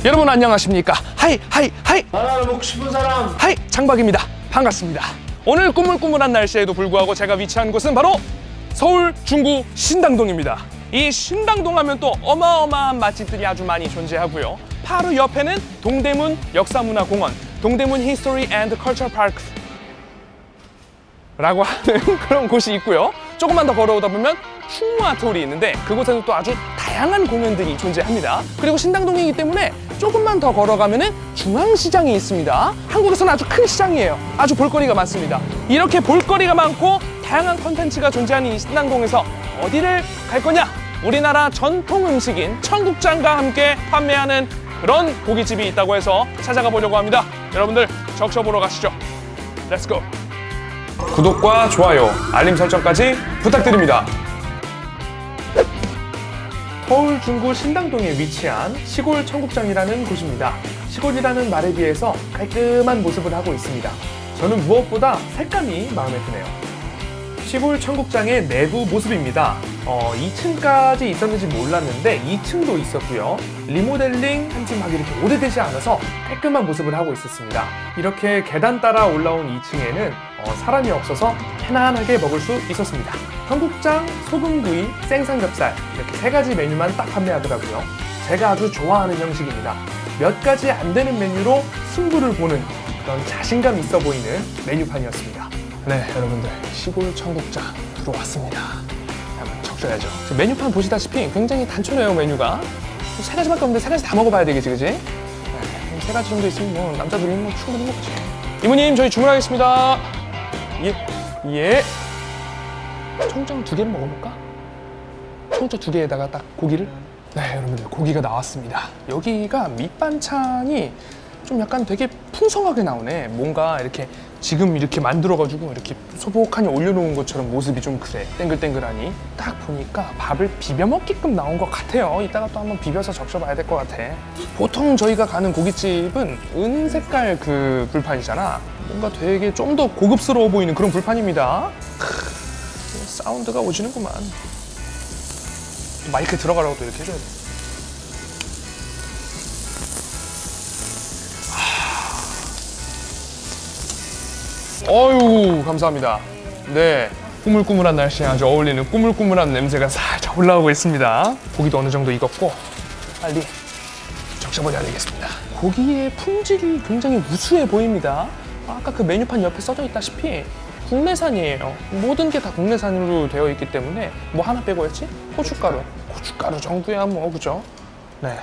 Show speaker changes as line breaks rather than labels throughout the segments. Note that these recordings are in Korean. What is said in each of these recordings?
여러분 안녕하십니까? 하이
바나나 먹고 싶은 사람
하이 장박입니다. 반갑습니다. 오늘 꾸물꾸물한 날씨에도 불구하고 제가 위치한 곳은 바로 서울 중구 신당동입니다. 이 신당동 하면 또 어마어마한 맛집들이 아주 많이 존재하고요. 바로 옆에는 동대문 역사문화공원, 동대문 히스토리 앤드 컬처 파크 라고 하는 그런 곳이 있고요. 조금만 더 걸어오다 보면 충무아트홀이 있는데 그곳에는 또 아주 다양한 공연들이 존재합니다. 그리고 신당동이기 때문에 조금만 더 걸어가면은 중앙시장이 있습니다. 한국에서는 아주 큰 시장이에요. 아주 볼거리가 많습니다. 이렇게 볼거리가 많고 다양한 컨텐츠가 존재하는 이 신당동에서 어디를 갈 거냐? 우리나라 전통 음식인 청국장과 함께 판매하는 그런 고깃집이 있다고 해서 찾아가 보려고 합니다. 여러분들 적셔보러 가시죠. 렛츠고! 구독과 좋아요, 알림 설정까지 부탁드립니다. 서울 중구 신당동에 위치한 시골 청국장이라는 곳입니다. 시골이라는 말에 비해서 깔끔한 모습을 하고 있습니다. 저는 무엇보다 색감이 마음에 드네요. 시골 청국장의 내부 모습입니다. 2층까지 있었는지 몰랐는데 2층도 있었고요. 리모델링 한지 막 이렇게 오래되지 않아서 깔끔한 모습을 하고 있었습니다. 이렇게 계단 따라 올라온 2층에는 사람이 없어서 편안하게 먹을 수 있었습니다. 청국장, 소금구이, 생삼겹살 이렇게 3가지 메뉴만 딱 판매하더라고요. 제가 아주 좋아하는 형식입니다. 몇 가지 안 되는 메뉴로 승부를 보는 그런 자신감 있어 보이는 메뉴판이었습니다. 네, 여러분들 시골 청국장 들어왔습니다. 한번 적셔야죠. 메뉴판 보시다시피 굉장히 단촐해요. 메뉴가 3가지밖에 없는데 3가지 다 먹어봐야 되겠지, 그지? 네, 3가지 정도 있으면 뭐 남자들은 뭐 충분히 먹지. 이모님, 저희 주문하겠습니다. 예. 청국장 2개를 먹어볼까? 청국장 2개에다가 딱 고기를. 네, 여러분들 고기가 나왔습니다. 여기가 밑반찬이 좀 약간 되게 풍성하게 나오네. 뭔가 이렇게 지금 이렇게 만들어가지고 이렇게 소복하니 올려놓은 것처럼 모습이 좀 그래. 땡글땡글하니. 딱 보니까 밥을 비벼 먹게끔 나온 것 같아요. 이따가 또 한번 비벼서 적셔봐야 될 것 같아. 보통 저희가 가는 고깃집은 은색깔 그 불판이잖아. 뭔가 되게 좀 더 고급스러워 보이는 그런 불판입니다. 사운드가 오지는구만. 마이크 들어가라고 또 이렇게 해줘야 돼. 어유 감사합니다. 네, 꾸물꾸물한 날씨에 아주 어울리는 꾸물꾸물한 냄새가 살짝 올라오고 있습니다. 고기도 어느 정도 익었고 빨리 적셔버려야 되겠습니다. 고기의 품질이 굉장히 우수해 보입니다. 아까 그 메뉴판 옆에 써져 있다시피 국내산이에요. 모든 게 다 국내산으로 되어 있기 때문에 뭐 하나 빼고였지? 고춧가루 정도야 뭐, 그죠? 네,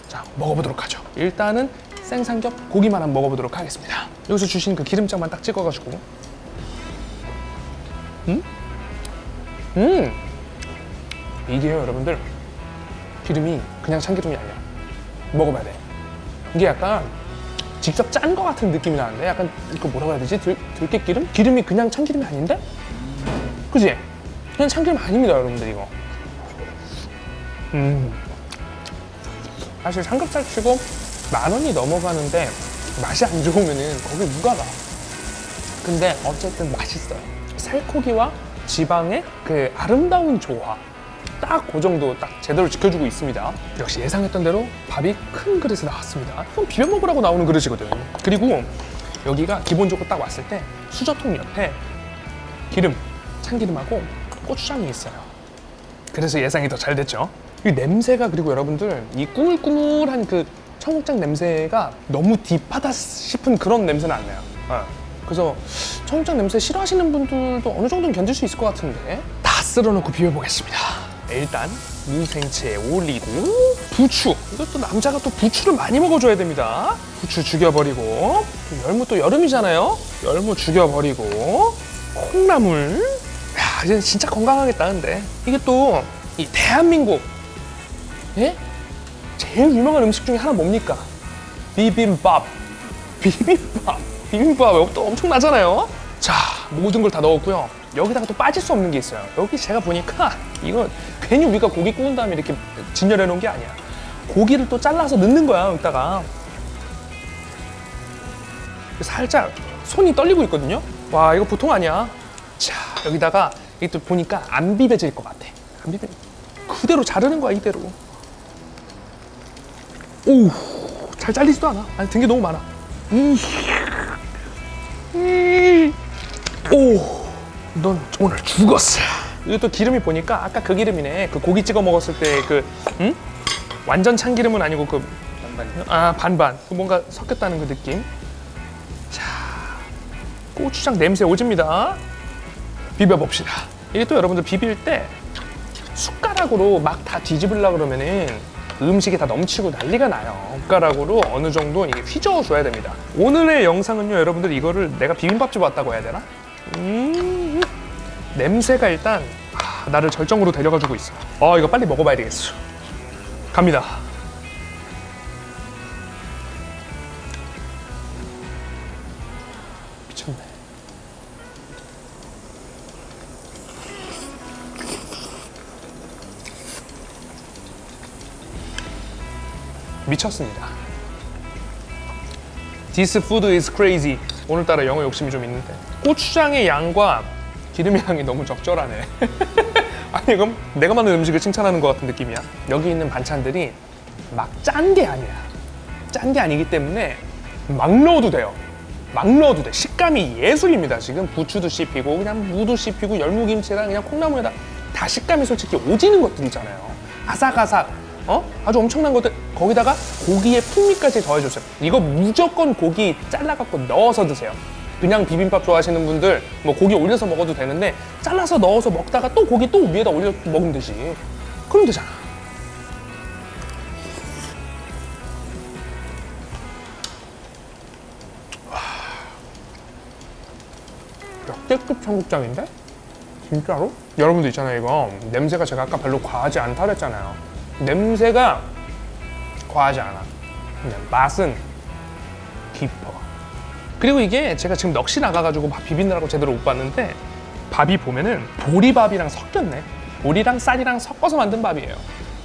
자 먹어보도록 하죠. 일단은 생삼겹 고기만 한번 먹어보도록 하겠습니다. 여기서 주신 그 기름장만 딱 찍어가지고 이게요, 여러분들 기름이 그냥 참기름이 아니야. 먹어봐야 돼. 이게 약간 직접 짠 거 같은 느낌이 나는데 약간 이거 뭐라고 해야 되지? 들깨기름? 기름이 그냥 참기름이 아닌데? 그지? 그냥 참기름 아닙니다, 여러분들 이거. 사실 삼겹살 치고 10,000원이 넘어가는데 맛이 안 좋으면은 거기 누가 가? 근데 어쨌든 맛있어요. 살코기와 지방의 그 아름다운 조화, 딱 그 정도 딱 제대로 지켜주고 있습니다. 역시 예상했던 대로 밥이 큰 그릇에 나왔습니다. 이건 비벼 먹으라고 나오는 그릇이거든. 그리고 여기가 기본적으로 딱 왔을 때 수저통 옆에 기름, 참기름하고 고추장이 있어요. 그래서 예상이 더 잘 됐죠. 이 냄새가, 그리고 여러분들 이 꾸물꾸물한 그 청국장 냄새가 너무 딥하다 싶은 그런 냄새는 안 나요. 그래서 청국장 냄새 싫어하시는 분들도 어느 정도는 견딜 수 있을 것 같은데 다 쓸어놓고 비벼보겠습니다. 일단 무생채 올리고 부추, 이것도 남자가 또 부추를 많이 먹어줘야 됩니다. 부추 죽여버리고 열무, 또 여름이잖아요. 열무 죽여버리고 콩나물. 야, 이제 진짜 건강하겠다. 근데 이게 또 이 대한민국 제일 유명한 음식 중에 하나 뭡니까? 비빔밥. 비빔밥 또 엄청나잖아요. 자, 모든 걸 다 넣었고요. 여기다가 또 빠질 수 없는 게 있어요. 여기 제가 보니까 이거 괜히 우리가 고기 구운 다음에 이렇게 진열해 놓은 게 아니야. 고기를 또 잘라서 넣는 거야, 여기다가. 살짝 손이 떨리고 있거든요. 와, 이거 보통 아니야. 자, 여기다가 이게 또 보니까 안 비벼질 것 같아. 안 비벼. 그대로 자르는 거야, 이대로. 오, 잘 잘리지도 않아. 아니, 든 게 너무 많아. 오, 넌 오늘 죽었어. 이것도 기름이 보니까 아까 그 기름이네. 그 고기 찍어 먹었을 때 그 완전 참기름은 아니고 그 반반. 그 뭔가 섞였다는 그 느낌. 자, 고추장 냄새 오집니다. 비벼봅시다. 이게 또 여러분들 비빌 때 숟가락으로 막 다 뒤집으려고 그러면은 음식이 다 넘치고 난리가 나요. 숟가락으로 어느 정도 이게 휘저어줘야 됩니다. 오늘의 영상은요, 여러분들 이거를 내가 비빔밥집 왔다고 해야 되나? 냄새가 일단 나를 절정으로 데려가주고 있어. 이거 빨리 먹어봐야 되겠어. 갑니다. 미쳤네. 미쳤습니다. This food is crazy. 오늘따라 영어 욕심이 좀 있는데 고추장의 양과 기름의 양이 너무 적절하네. 아니 그럼 내가 만든 음식을 칭찬하는 것 같은 느낌이야. 여기 있는 반찬들이 막 짠 게 아니야. 짠 게 아니기 때문에 막 넣어도 돼요. 막 넣어도 돼. 식감이 예술입니다. 지금 부추도 씹히고 그냥 무도 씹히고 열무김치랑 그냥 콩나물에다 다 식감이 솔직히 오지는 것들 있잖아요. 아삭아삭. 아주 엄청난 것들. 거기다가 고기의 풍미까지 더해줬어요. 이거 무조건 고기 잘라갖고 넣어서 드세요. 그냥 비빔밥 좋아하시는 분들 뭐 고기 올려서 먹어도 되는데 잘라서 넣어서 먹다가 또 고기 또 위에다 올려 먹으면 되지. 그럼 되잖아. 역대급 청국장인데? 진짜로? 여러분들 있잖아요, 이거 냄새가 제가 아까 별로 과하지 않다 그랬잖아요. 냄새가 과하지 않아. 그냥 맛은 깊어. 그리고 이게 제가 지금 넋이 나가가지고 밥 비비느라고 제대로 못 봤는데 밥이 보면은 보리밥이랑 섞였네. 보리랑 쌀이랑 섞어서 만든 밥이에요.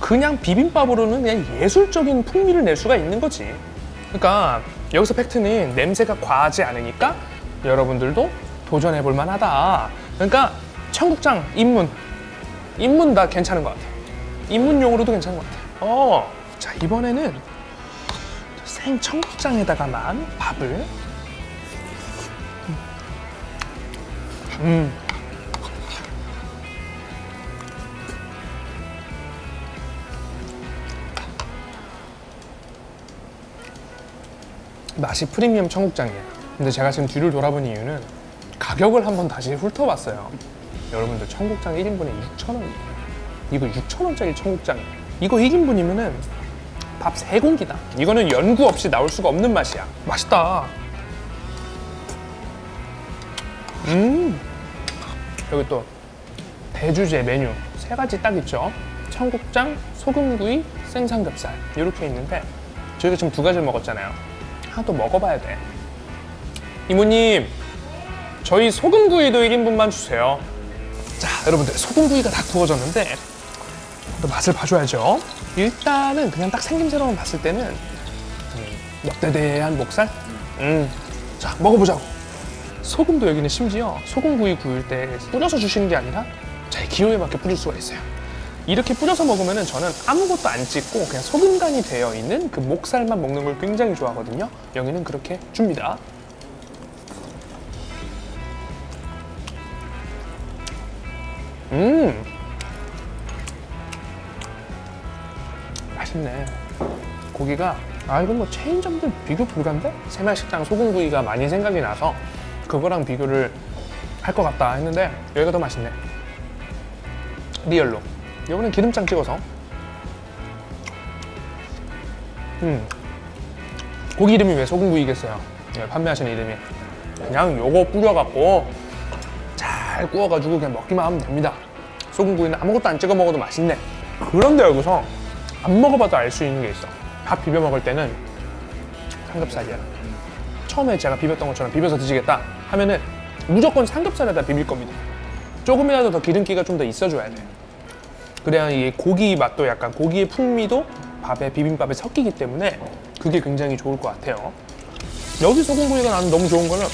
그냥 비빔밥으로는 그냥 예술적인 풍미를 낼 수가 있는 거지. 그러니까 여기서 팩트는 냄새가 과하지 않으니까 여러분들도 도전해볼 만하다. 그러니까 청국장 입문 다 괜찮은 것 같아. 입문용으로도 괜찮은 것 같아. 자, 이번에는 생 청국장에다가만 밥을 맛이 프리미엄 청국장이에요. 근데 제가 지금 뒤를 돌아본 이유는 가격을 한번 다시 훑어봤어요. 여러분들 청국장 1인분에 6,000원이에요. 이거 6,000원짜리 청국장. 이거 1인분이면은 밥 3공기다. 이거는 연구 없이 나올 수가 없는 맛이야. 맛있다. 여기 또 대주제 메뉴 3가지 딱 있죠. 청국장, 소금구이, 생삼겹살 이렇게 있는데 저희가 지금 2가지를 먹었잖아요. 하나 또 먹어봐야 돼. 이모님, 저희 소금구이도 1인분만 주세요. 자, 여러분들 소금구이가 다 구워졌는데 또 맛을 봐줘야죠. 일단은 그냥 딱 생김새로만 봤을 때는 역대대한 목살? 자, 먹어보자고. 소금도 여기는 심지어 소금구이 구울 때 뿌려서 주시는 게 아니라 자기 기호에 맞게 뿌릴 수가 있어요. 이렇게 뿌려서 먹으면 저는 아무것도 안 찍고 그냥 소금간이 되어 있는 그 목살만 먹는 걸 굉장히 좋아하거든요. 여기는 그렇게 줍니다. 맛있네. 고기가 이건 뭐 체인점들 비교 불가인데? 새말식당 소금구이가 많이 생각이 나서 그거랑 비교를 할 것 같다 했는데 여기가 더 맛있네. 리얼로. 이거는 기름장 찍어서 고기 이름이 왜 소금구이겠어요? 판매하시는 이름이. 그냥 요거 뿌려갖고 잘 구워가지고 그냥 먹기만 하면 됩니다. 소금구이는 아무것도 안 찍어 먹어도 맛있네. 그런데 여기서 안 먹어봐도 알 수 있는 게 있어. 밥 비벼 먹을 때는 삼겹살이야. 처음에 제가 비볐던 것처럼 비벼서 드시겠다 하면은 무조건 삼겹살에다 비빌 겁니다. 조금이라도 더 기름기가 좀 더 있어줘야 돼. 그래야 이 고기 맛도 약간 고기의 풍미도 밥에 비빔밥에 섞이기 때문에 그게 굉장히 좋을 것 같아요. 여기 소금구이가 나는 너무 좋은 거는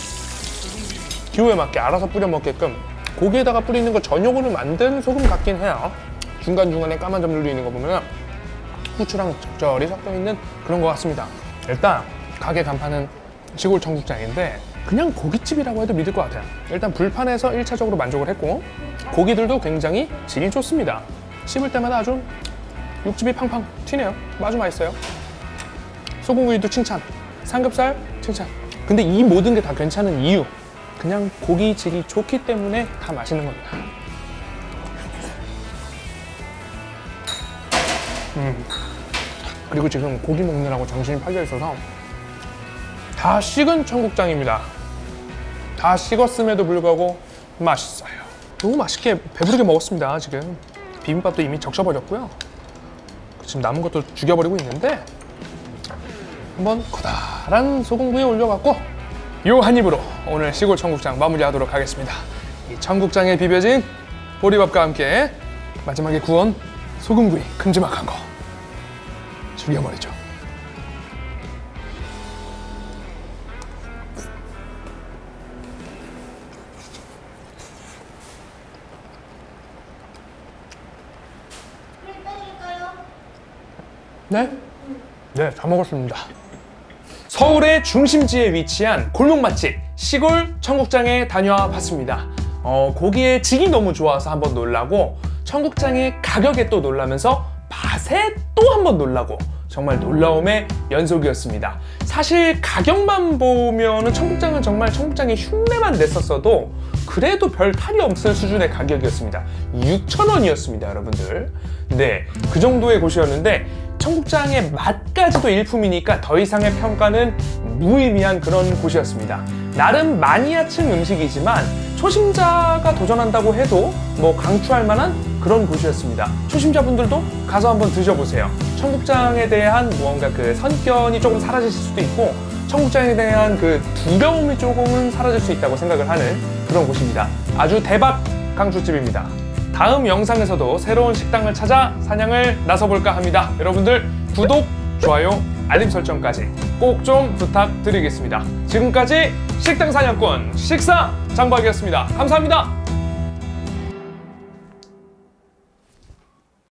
기호에 맞게 알아서 뿌려 먹게끔 고기에다가 뿌리는 거 전용으로 만든 소금 같긴 해요. 중간중간에 까만 점들도 있는 거 보면 후추랑 적절히 섞여 있는 그런 것 같습니다. 일단 가게 간판은 시골 청국장인데 그냥 고깃집이라고 해도 믿을 것 같아요. 일단 불판에서 1차적으로 만족을 했고 고기들도 굉장히 질이 좋습니다. 씹을 때마다 아주 육즙이 팡팡 튀네요. 아주 맛있어요. 소금구이도 칭찬, 삼겹살 칭찬. 근데 이 모든 게 다 괜찮은 이유, 그냥 고기 질이 좋기 때문에 다 맛있는 겁니다. 그리고 지금 고기 먹느라고 정신이 팔려 있어서 다 식은 청국장입니다. 다 식었음에도 불구하고 맛있어요. 너무 맛있게 배부르게 먹었습니다. 지금 비빔밥도 이미 적셔버렸고요. 지금 남은 것도 죽여버리고 있는데 한번 커다란 소금구이에 올려갖고 요 한 입으로 오늘 시골 청국장 마무리하도록 하겠습니다. 이 청국장에 비벼진 보리밥과 함께 마지막에 구운 소금구이 큼지막한 거 죽여버리죠. 네? 네, 다 먹었습니다. 서울의 중심지에 위치한 골목 맛집 시골 청국장에 다녀와 봤습니다. 고기의 질이 너무 좋아서 한번 놀라고 청국장의 가격에 또 놀라면서 맛에 또 한번 놀라고 정말 놀라움의 연속이었습니다. 사실 가격만 보면은 청국장은 정말 청국장의 흉내만 냈었어도 그래도 별 탈이 없을 수준의 가격이었습니다. 6,000원이었습니다, 여러분들. 네, 그 정도의 곳이었는데 청국장의 맛까지도 일품이니까 더 이상의 평가는 무의미한 그런 곳이었습니다. 나름 마니아층 음식이지만 초심자가 도전한다고 해도 뭐 강추할 만한 그런 곳이었습니다. 초심자분들도 가서 한번 드셔보세요. 청국장에 대한 무언가 그 선견이 조금 사라지실 수도 있고 청국장에 대한 그 두려움이 조금은 사라질 수 있다고 생각을 하는 그런 곳입니다. 아주 대박 강추집입니다. 다음 영상에서도 새로운 식당을 찾아 사냥을 나서볼까 합니다. 여러분들 구독, 좋아요, 알림 설정까지 꼭 좀 부탁드리겠습니다. 지금까지 식당 사냥꾼 식사 장박이었습니다. 감사합니다.